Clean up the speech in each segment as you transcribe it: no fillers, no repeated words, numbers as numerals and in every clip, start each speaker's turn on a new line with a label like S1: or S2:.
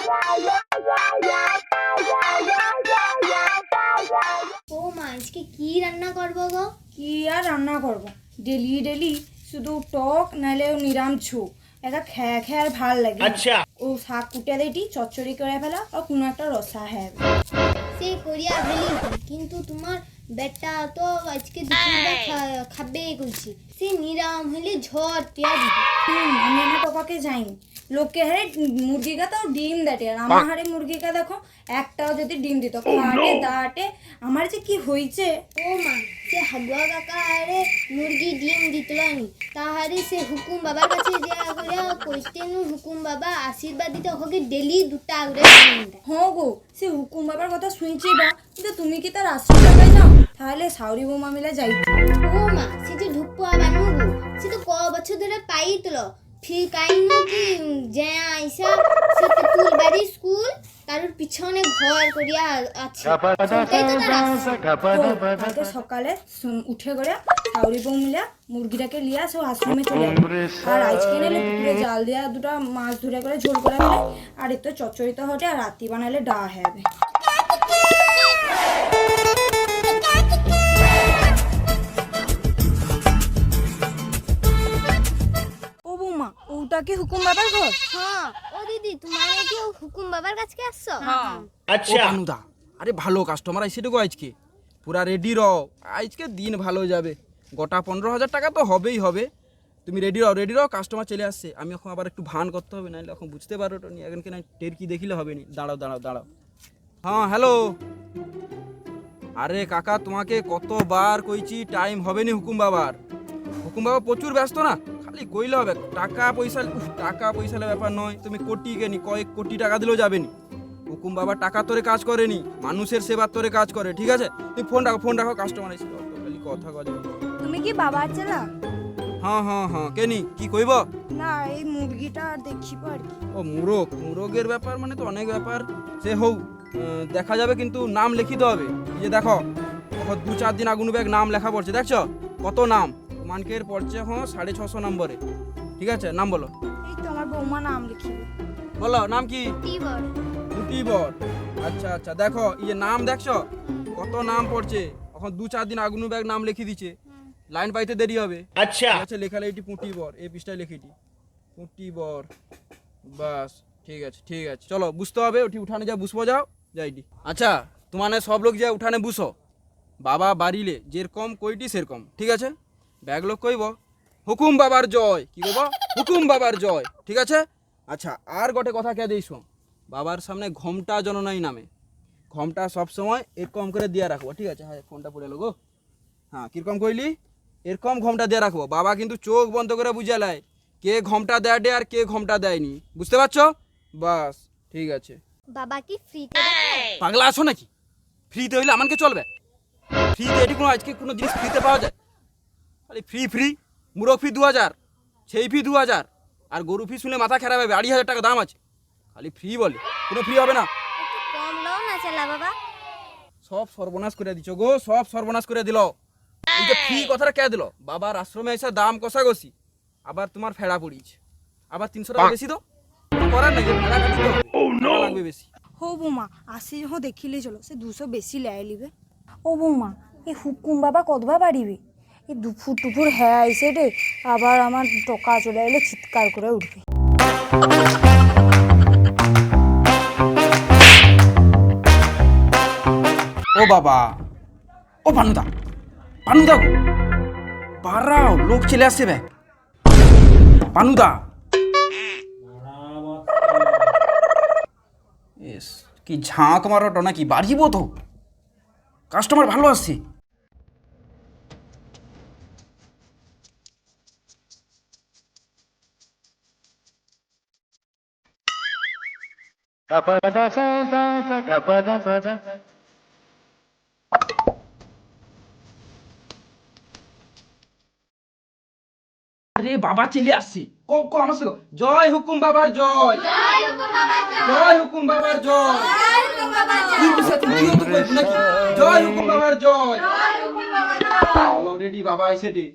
S1: ও মা, আজকে কি রান্না করবো গো?
S2: কি আর রান্না করব, ডেলি ডেলি শুধু টক নাহলে নিরাম ঝু একটা খেয়ে খেয়ে আর ভাল লাগে।
S3: আচ্ছা,
S2: ও শাক কুটে দেটি চচ্চড়ি করে ফেলা আর কোনো একটা রসা হ্যাঁ।
S1: সে করিয়া ফেলি, কিন্তু তোমার বেটা তো আজকে দুপুরটা খাবে কইছি। সে নিরাম হলে ঝড় টিয়া দিবে।
S2: আমি আমার পাপাকে যাইনি, লোককে হারে মুরগিকা তাও ডিম দেটে, আর আমার হারে মুরগিকা দেখো একটাও যদি ডিম দিত কাটে দাটে আমার যে কি হয়েছে।
S1: ও মা, সে হাগুয়া কাকা আরে মুরগি ডিম দিতল নি, তাহারে সে হুকুম বাবার কাছে যা করিয়া কইতে নু হুকুম বাবা আশীর্বাদ দিতে ওকে ডেলি দুটা করে ডিম দেয়।
S2: হ্যাঁ গো, সে হুকুম বাবার কথা শুনছি বা, কিন্তু তুমি কি তার আশ্রয় পাই যাও? তাহলে সাউরি বৌমা মিলে যাই।
S1: ও মা, সে যে ঢুকপো আবার নুগু, সে তো ক বছর ধরে পাইতল, ফির কাইনু কি যে আইসা সে তুলবাড়ি স্কুল তার পিছনে ঘর করিয়া আছে। সেটাই তো তার আশ্রয়।
S2: কালকে সকালে উঠে করে সাউরি বউ মিলে মুরগিটাকে লিয়া সব আশ্রমে চলে যাবে। আর আজকে নাহলে পুকুরে জাল দিয়া দুটা মাছ ধরে করে ঝোল করে ফেলে, আর এত চচ্চড়িত হটে, আর রাতি বানালে ডা হবে। ও বৌমা, ওটা কি হুকুম বাবার ঘর?
S1: হ্যাঁ, ও দিদি তোমার কি হুকুম বাবার কাছে আসছো?
S4: ও
S3: আচ্ছা,
S4: পানুদা, আরে ভালো কাস্টমার আইসে দেখো আজকে, পুরা রেডি রও, আজকে দিন ভালো যাবে। গোটা 15,000 টাকা তো হবেই হবে। তুমি রেডি রও, কাস্টমার চলে আসছে। আমি এখন আবার একটু ভান করতে হবে, নাহলে এখন বুঝতে পারো তো নি, এখন কিনা টের কি দেখিলে হবে নি। দাঁড়াও। হ্যাঁ হ্যালো, আরে কাকা তোমাকে কতবার কইছি টাইম হবে নি হুকুম বাবা প্রচুর ব্যস্ত না, খালি কইলে হবে। টাকা পয়সার ব্যাপার নয়, তুমি কোটি কেনি কয়েক কোটি টাকা দিলেও যাবে নি। হুকুম বাবা টাকা তোরে কাজ করেনি, মানুষের সেবার তোরে কাজ করে, ঠিক আছে? তুমি ফোন রাখো, কাস্টমার এসে খালি কথা কয়।
S2: তুমি কি বাবার চেলা?
S4: হ্যাঁ কেনি কি কইব?
S2: না, এই মুরগিটা আর দেখিব আর কি।
S4: ও মুরগের ব্যাপার মানে তো অনেক ব্যাপার, সে হোক দেখা যাবে, কিন্তু নাম লিখিতে হবে। এই যে দেখো, 2-4 দিন আগুন ব্যাগ নাম লেখা পড়ছে, দেখছো কত নাম? মানকের পড়ছে 650 নম্বরে, ঠিক আছে? নাম বলো।
S2: এই তো আমার বৌমা নাম লিখিবে।
S4: বলো নাম কি?
S1: টিবর।
S4: দুটিবর। আচ্ছা দেখো, এই যে নাম দেখছো কত নাম পড়ছে, এখন 2-4 দিন আগুন ব্যাগ নাম লিখে দিচ্ছে, লাইন পাইতে দেরি হবে।
S3: আচ্ছা,
S4: ঠিক আছে, লেখালে এটি পুঁটিবর, এই পৃষ্ঠায় লিখিটি পুঁটিবর, বাস ঠিক আছে চলো বুঝতে হবে, উঠানে যা বুঝবো, যাইটি। আচ্ছা তোমার সব লোক যা উঠানে বুঝো, বাবা বাড়িলে যেরকম কইটি সেরকম, ঠিক আছে? ব্যাগ লোক কইব হুকুম বাবার জয়, কি কইব? হুকুম বাবার জয়, ঠিক আছে? আচ্ছা আর গোটে কথা কে দিস, বাবার সামনে ঘোমটা জননাই নামে, ঘোমটা সবসময় এরকম করে দিয়ে রাখবো, ঠিক আছে? হ্যাঁ, ফোনটা পড়ে গো। হ্যাঁ, কিরকম কইলি? এরকম ঘোমটা দিয়ে রাখবো, বাবা কিন্তু চোখ বন্ধ করে বুঝালায় কে ঘোমটা দেয় আর কে ঘোমটা দেয়নি, বুঝতে পারছো? বাস ঠিক আছে।
S1: বাবা কি ফ্রিতে দেয়?
S4: পাগলা আছো নাকি? ফ্রিতে হইলে আমাকে চলবে? ফ্রিতে এটি কোনো আজকে কোনো জিনিস ফ্রিতে পাওয়া যায়? খালি ফ্রি মুরগ ফি 2000, সেই ফি 2000, আর গরু ফি শুনে মাথা খারাপ হবে, 2,500 টাকা দাম আছে। খালি ফ্রি বলে, কোনো ফ্রি হবে না।
S1: একটু কম লও না চালা বাবা।
S4: সব সর্বনাশ করে দিছো গো, সব সর্বনাশ করে দিল। এই যে ফ্রি কথাটা কে দিল? বাবার আশ্রমে এসে দাম কষাকষি, আবার তোমার ফেড়া পড়িয়েছে, আবার 300 টাকা বেশি দাও, করার নাই, ফেড়া কাটি দাও, লাগবে বেশি।
S2: হো বৌমা, আসি যখন দেখিলে চলো, সে 200 বেশি লেয় লিবে। ও বৌমা, এই হুকুম বাবা কতবা পারিবে? এই দুপুর হ্যাঁ আইসে রে, আবার আমার টকা চলে এলে চিৎকার করে উঠবে।
S4: ও বাবা, ও পানুদা গো, পারাও লোক চলে আসছে ব্যাগ। পানুদা, এস কি ঝাঁক মারাটা নাকি, বাড়িব তো, কাস্টমার ভালো আসছে। আরে বাবা চলে আসছে, কো আমার সাথে জয় হুকুম বাবার জয়, জয় হুকুম বাবার জয়, জয় হুকুম বাবার জয়। অলরেডি বাবা এসে দে।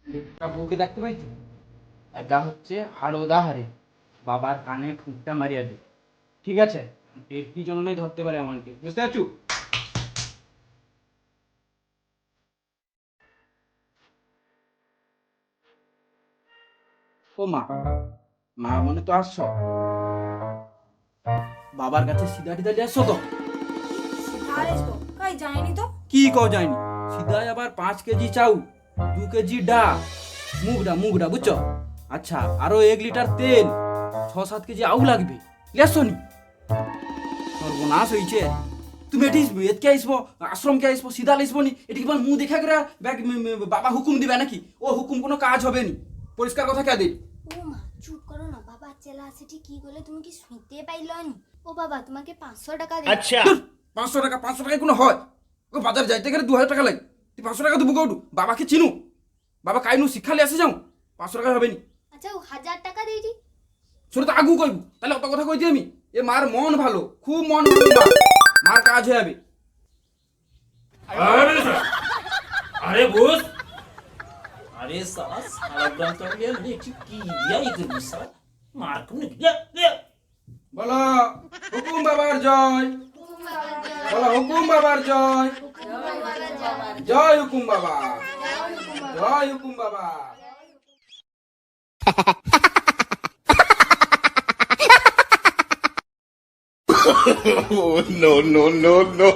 S4: বউকে দেখতে পাইছো? একা হচ্ছে হারোদা হারে বাবার কানে ফুটটা মারিয়া দে, ঠিক আছে? একটি জন্যই ধরতে পারে আমাকে, বুঝতে পারছো? ও মা, মা মনে তো আসছো, বাবার কাছে সিধা টিধা নিয়ে আসছো তো?
S2: আর এসো কাই যায়নি তো।
S4: কি কও যায়নি? সিধায় আবার 5 কেজি চাউ, 2 কেজি ডাল, মুগডা বুঝছো? আচ্ছা, আরো 1 লিটার তেল, 6-7 কেজি আউ লাগবে, লেসো নি? সর্বনাশ হইছে। তুমি এটি এতকে আসবো, আশ্রমকে আসবো, সিধা আসবো নি? এটি কি মুখ দেখা করে বাবা হুকুম দিবে নাকি? ও হুকুম কোনো কাজ হবে নি, পরিষ্কার কথা কে দিই?
S1: ও মা চুপ করো না, বাবা চেলা আছে ঠিক কি বলে তুমি কি শুনতে পাইলনি? ও বাবা তোমাকে 500 টাকা দিই।
S3: अच्छा
S4: 500 টাকায় কোনো হয়? ও বাজার যাইতে গেলে 2000 টাকা লাগে, তুই 500 টাকা দেবো কৌটু? বাবাকে চিনু, বাবা কাইনু শিক্ষালে আসে যাও, 500 টাকা হবে নি?
S1: আচ্ছা ও 1000 টাকা দিই দি।
S4: ছোট তো আগু কইব, তাহলে অত কথা কইছি আমি? এ মার মন ভালো, খুব মন ভালো, মার কাজ হয়ে যাবে।
S3: अरे बोस अरे साला साला ग्राम तो गया नहीं की दिया इधर गुस्सा मार को नहीं दिया
S4: বলো হুকুম বাবার জয়, বলো হুকুম বাবার জয়, জয় হুকুম বাবা, জয় হুকুম বাবা।
S5: Oh, no, no, no, no.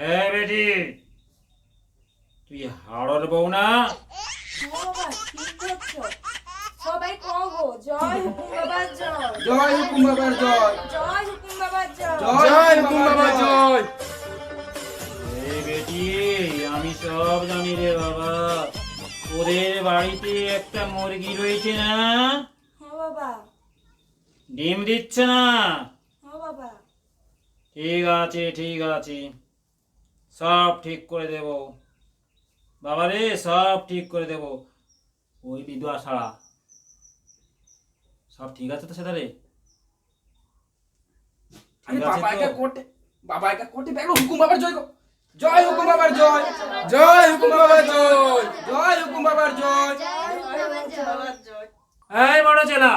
S3: ए बेटी তুই হাড়র বউ না?
S2: ও বাবা ঠিক করছো, সবাই কও গো জয় হুকুম বাবার জয়,
S4: জয় হুকুম বাবার জয়,
S2: জয় হুকুম বাবার জয়।
S4: জয় হুকুম বাবার জয়।
S3: এ বেটি আমি সব জানি রে বাবা, ওদের বাড়িতে একটা মুরগি রয়েছে না,
S2: ও বাবা,
S3: ডিম দিচ্ছে না?
S2: ও বাবা,
S3: ঠিক আছে সব ঠিক করে দেব বাবা রে, সব ঠিক করে দেব। ওই বিধবা ছাড়া সব ঠিক আছে তো সেটা রে?
S4: আরে
S3: ঠিক আছে
S4: বাবা
S3: তো?
S4: একা কোটে, বাবা একা কোটে বেগো হুকুম বাবার জয় গো, জয় হুকুম বাবার জয়, জয় হুকুম বাবার জয়, জয় হুকুম বাবার জয়।
S3: এই বড় চেলা,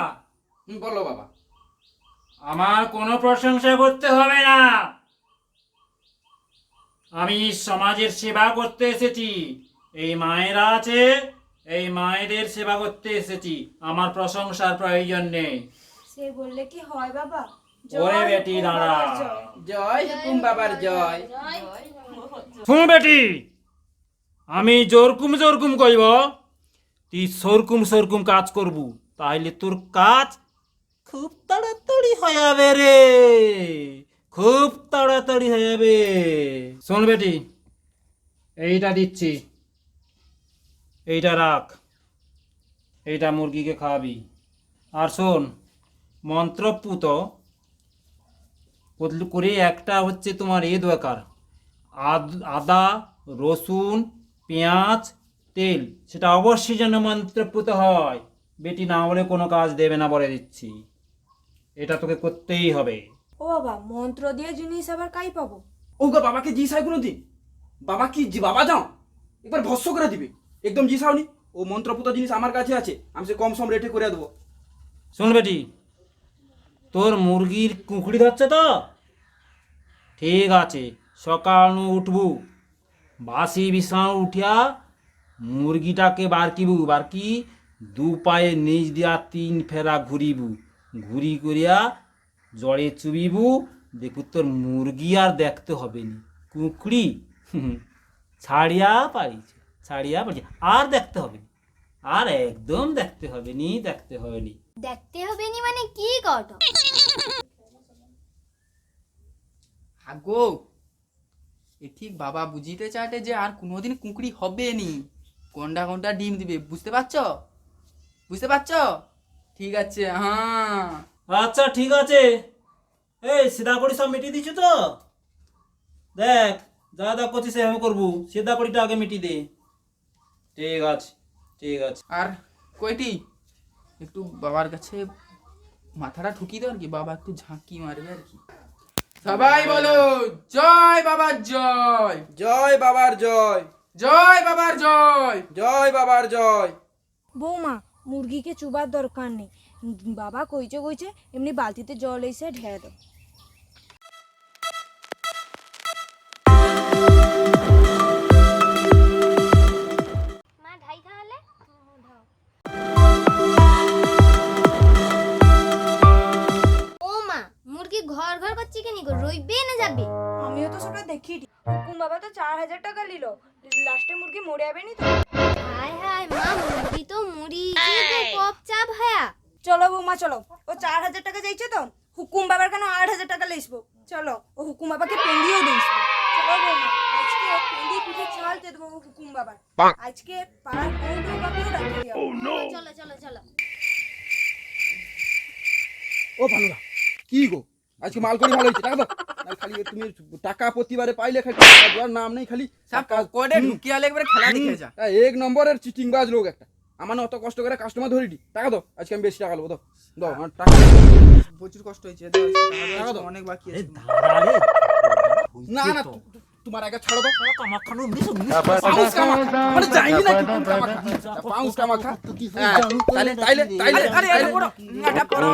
S4: বলো বাবা।
S3: আমার কোনো প্রশংসা করতে হবে না, আমি সমাজের সেবা করতে এসেছি। এই মায়েরা আছে, এই মায়েদের সেবা করতে এসেছি, আমার প্রশংসার প্রয়োজন নেই।
S2: সে বললে কি হয় বাবা?
S3: ওরে বেটি
S2: হুকুম
S3: দাঁড়া,
S2: বাবার জয়।
S4: জয় হুকুম বাবার জয়।
S3: শুন বেটি, আমি জোরকুম কইব, তুই সরকুম কাজ করবু, তাহলে তোর কাজ খুব তাড়াতাড়ি হয়ে যাবে রে, খুব তাড়াতাড়ি হয়ে যাবে। শোন বেটি, এইটা দিচ্ছি, এইটা রাখ, এইটা মুরগিকে খাওয়াবি। আর শোন, মন্ত্রপুত করে একটা হচ্ছে তোমার দরকার, আদা রসুন পেঁয়াজ তেল, সেটা অবশ্যই যেন মন্ত্রপুত হয় বেটি, না হলে কোনো কাজ দেবে না বলে দিচ্ছি, এটা তোকে করতেই হবে।
S2: ও বাবা মন্ত্র দিয়ে জিনিস আবার কাই পাবো?
S4: ও গো বাবাকে জি সাই কোনোদিন? বাবা কি বাবা যাও একবার ভস্য করে দিবে, একদম জি সাওনি। ও মন্ত্রপুত জিনিস আমার কাছে আছে, আমি সে কম সম রেটে করে দেবো।
S3: শোন বেটি, তোর মুরগির কুঁকড়ি ধরছে তো? ঠিক আছে, সকাল উঠবু, বাসি বিছানা উঠিয়া মুরগিটাকে বারকি 2 পায়ে নিচ দিয়া 3 ফেরা ঘুরি করিয়া জড়ে চুবিবু, দেখু তোর মুরগি আর দেখতে হবে নি, কুঁকড়ি ছাড়িয়া পারিছে, আর দেখতে হবে নি, আর একদম দেখতে হবে নি।
S1: দেখতে হবে নি মানে কি কট?
S6: আগো এ ঠিক বাবা বুঝিতে চাটে যে আর কোনোদিন কুঁকড়ি হবে নি, কোনটা ডিম দিবে, বুঝতে পারছো? ঠিক আছে, হ্যাঁ
S3: আচ্ছা ঠিক আছে, এই সিধা করি সব মিটিয়ে দিচ্ছ তো? দেখ যা করছি সেভাবে করবো, সিধা করিটা আগে মিটিয়ে দে। ঠিক আছে।
S6: আর কয়টি একটু বাবার কাছে মাথাটা ঠুকিয়ে দাও আর কি, বাবা একটু ঝাঁকি মারবে আর কি। সবাই বলো জয় বাবার জয়,
S4: জয় বাবার জয়,
S6: জয় বাবার জয়।
S4: জয় বাবার জয়।
S2: বৌমা মুরগিকে চুবার দরকার নেই, বাবা কইছে এমনি বালতিতে জল এসে ঢেলে দাও।
S1: মা ঢাই তাহলে। ও মা, মুরগি ঘর ঘর করছি কেন গো, রইবে না যাবে?
S2: আমিও তো সেটা দেখি, হুকুম বাবা তো 4000 টাকা নিল, লাস্টে মুরগি মরে যাবে নি তো?
S1: হায় হায় মা, মুরগি তো মুড়ি তো কপ চাপ হায়া।
S2: চলো বৌমা চলো, ও 4000 টাকা চাইছে তো, হুকুম বাবার কেন 8000 টাকা লেসবো, চলো ও হুকুম বাবাকে পেন্ডিও দিয়েছে। চলো বৌমা, আজকে পেন্ডি পিঠে চাল দিয়ে দেবো হুকুম বাবার, আজকে পাড়ার বউ বাবাকেও ডাকিয়ে দিও।
S1: চলো চলো চলো।
S4: ও ভানুরা, কি গো আজকে মাল করে ভালো হয়েছে, টাকা দাও। আর খালি তুমি টাকা প্রতিবারে পাইলে খালি টাকা দেওয়ার নাম নেই, খালি
S6: সব কোডে ঢুকিয়ালে একবারে খেলা দেখে যা।
S4: এক নম্বরের চিটিং বাজ লোক একটা। আমার না অত কষ্ট করে কাস্টমার ধরি টাকা দাও, আজকে আমি বেশি টাকা নেবো, দাও দাও আমার টাকা।
S6: প্রচুর কষ্ট হয়েছে, দাও,
S4: টাকা দাও।
S6: অনেক বাকি আছে।
S4: না না তোমার আগে ছাড়ো দাও।
S3: কামাখানো
S4: পাউস কামাখা, মানে যাইনি না তুমি কামাখা, পাউস কামাখা। তাইলে তাইলে তাইলে
S6: আরে আরে বড় এটা পড়ো,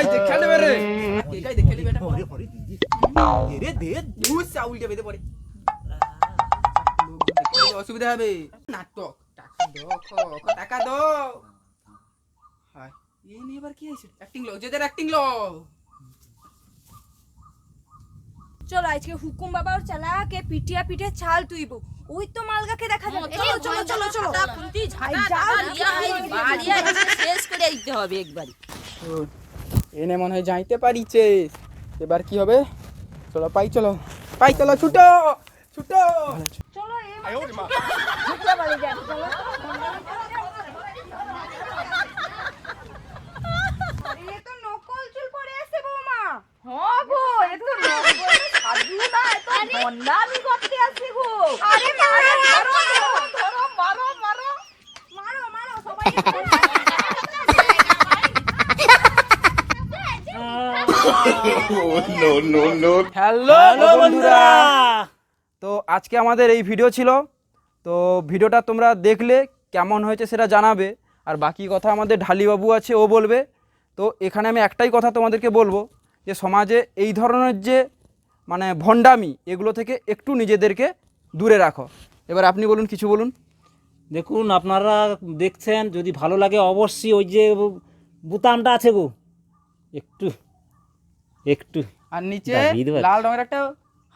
S4: এই দেখে নেবে রে।
S6: একাই দেখে নিবে এটা পড়ে।
S3: রে দে
S6: দুই চাউল দেবে পড়ে, অসুবিধা হবে। নাটক টাকা দাও, টাকা দাও। হাই এই নিয়ে এবার কি হয়েছে? অ্যাক্টিং লো, যেদের অ্যাক্টিং লো।
S2: চলো আজকে হুকুম বাবা ওর চালাকে পিটিয়া পিঠে ছাল তুইবো, ওই তো মালগাকে দেখা যাবে। চলো চলো চলো চলো
S7: শেষ করে দিতে হবে একবারই।
S6: এনে মনে হয় যাইতে পারিছে, এবার কি হবে? চলো পাই চলো, পাই চলো, ছুটো ছুটো।
S2: চলো এই ঝুঁকলা বাড়ি যাই, চলো। আরে এ তো নকল চুল পরে আছে বৌমা।
S7: হ্যাঁ গো, এ তো নকল সাধু না, এ তো ভণ্ডামি করতে আসছে গো।
S2: আরে মারো
S7: ধরো ধরো, মারো মারো।
S2: মারো মারো সবাই।
S5: Oh, no, no, no.
S4: Hello
S3: hello বন্ধুরা,
S4: তো আজকে আমাদের এই ভিডিও ছিল। তো ভিডিওটা তোমরা দেখলে কেমন হয়েছে সেটা জানাবে, আর বাকি কথা আমাদের ঢালিবাবু আছে, ও বলবে। তো এখানে আমি একটাই কথা তোমাদেরকে বলবো, যে সমাজে এই ধরনের যে মানে ভণ্ডামি, এগুলো থেকে একটু নিজেদেরকে দূরে রাখো। এবার আপনি বলুন, কিছু বলুন।
S3: দেখুন আপনারা দেখছেন, যদি ভালো লাগে অবশ্যই ওই যে বোতামটা আছে গো, একটু একটু
S6: আর নিচে
S3: দাবিয়ে দেবো।
S6: লাল রঙের একটা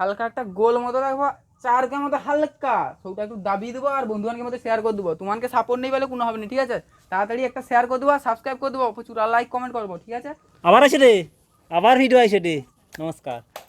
S6: হালকা একটা গোল মতো রাখবো, চারকের মতো হালকা, সবটা একটু দাবিয়ে দেবো, আর বন্ধুবানকে মধ্যে শেয়ার করে দেবো। তোমাকে সাপোর্ট নেই বলে কোনো হবে না, ঠিক আছে? তাড়াতাড়ি একটা শেয়ার করে দেবো, সাবস্ক্রাইব করে দেবো, প্রচুর লাইক কমেন্ট করবো, ঠিক আছে?
S3: আবার আসে রে, আবার ভিডিও আসে রে। নমস্কার।